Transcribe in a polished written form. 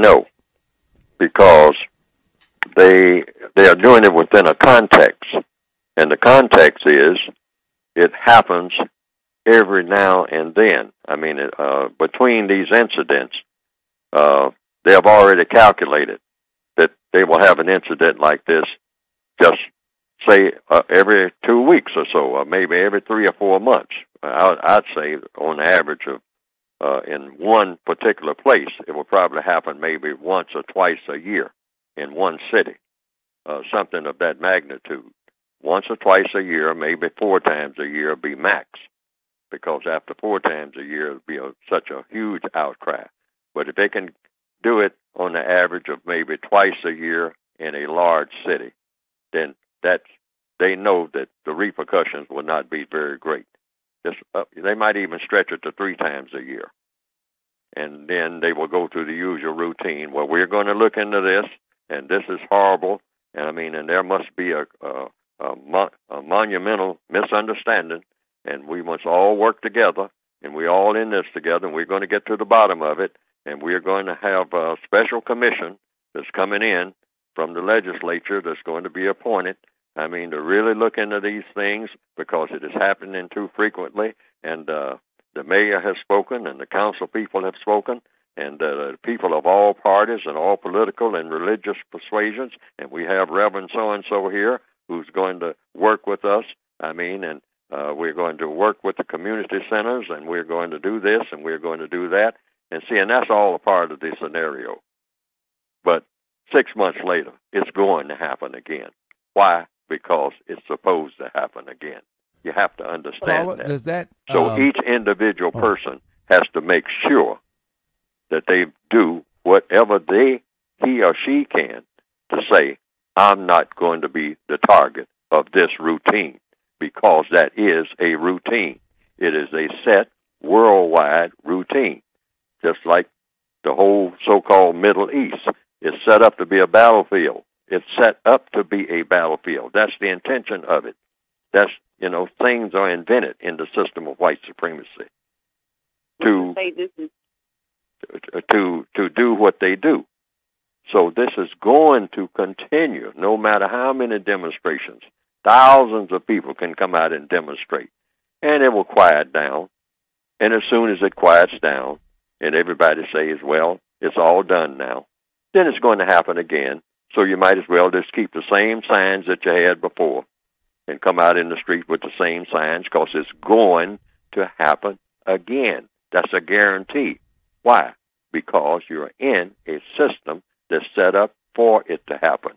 No, because they are doing it within a context, and the context is it happens every now and then. I mean, between these incidents, they have already calculated that they will have an incident like this, just say every 2 weeks or so, or maybe every 3 or 4 months. I'd say on average of in one particular place, it will probably happen maybe once or twice a year in one city, something of that magnitude. Once or twice a year, maybe 4 times a year be max, because after 4 times a year, it'll be such a huge outcry. But if they can do it on the average of maybe twice a year in a large city, then they know that the repercussions will not be very great. They might even stretch it to 3 times a year. And then they will go through the usual routine. Well, we're going to look into this, and this is horrible. And I mean, and there must be a monumental misunderstanding, and we must all work together, and we're all in this together, and we're going to get to the bottom of it, and we're going to have a special commission that's coming in from the legislature that's going to be appointed. I mean, to really look into these things, because it is happening too frequently, and the mayor has spoken, and the council people have spoken, and people of all parties and all political and religious persuasions, and we have Reverend so-and-so here who's going to work with us. I mean, and we're going to work with the community centers, and we're going to do this, and we're going to do that. And see, and that's all a part of the scenario. But 6 months later, it's going to happen again. Why? Because it's supposed to happen again. You have to understand that. So each individual person has to make sure that they do whatever he or she can to say, I'm not going to be the target of this routine, because that is a routine. It is a set worldwide routine, just like the whole so-called Middle East is set up to be a battlefield. It's set up to be a battlefield. That's the intention of it. That's, things are invented in the system of white supremacy to do what they do. So this is going to continue, no matter how many demonstrations. Thousands of people can come out and demonstrate, and it will quiet down. And as soon as it quiets down, and everybody says, well, it's all done now, then it's going to happen again. So you might as well just keep the same signs that you had before and come out in the street with the same signs, because it's going to happen again. That's a guarantee. Why? Because you're in a system that's set up for it to happen.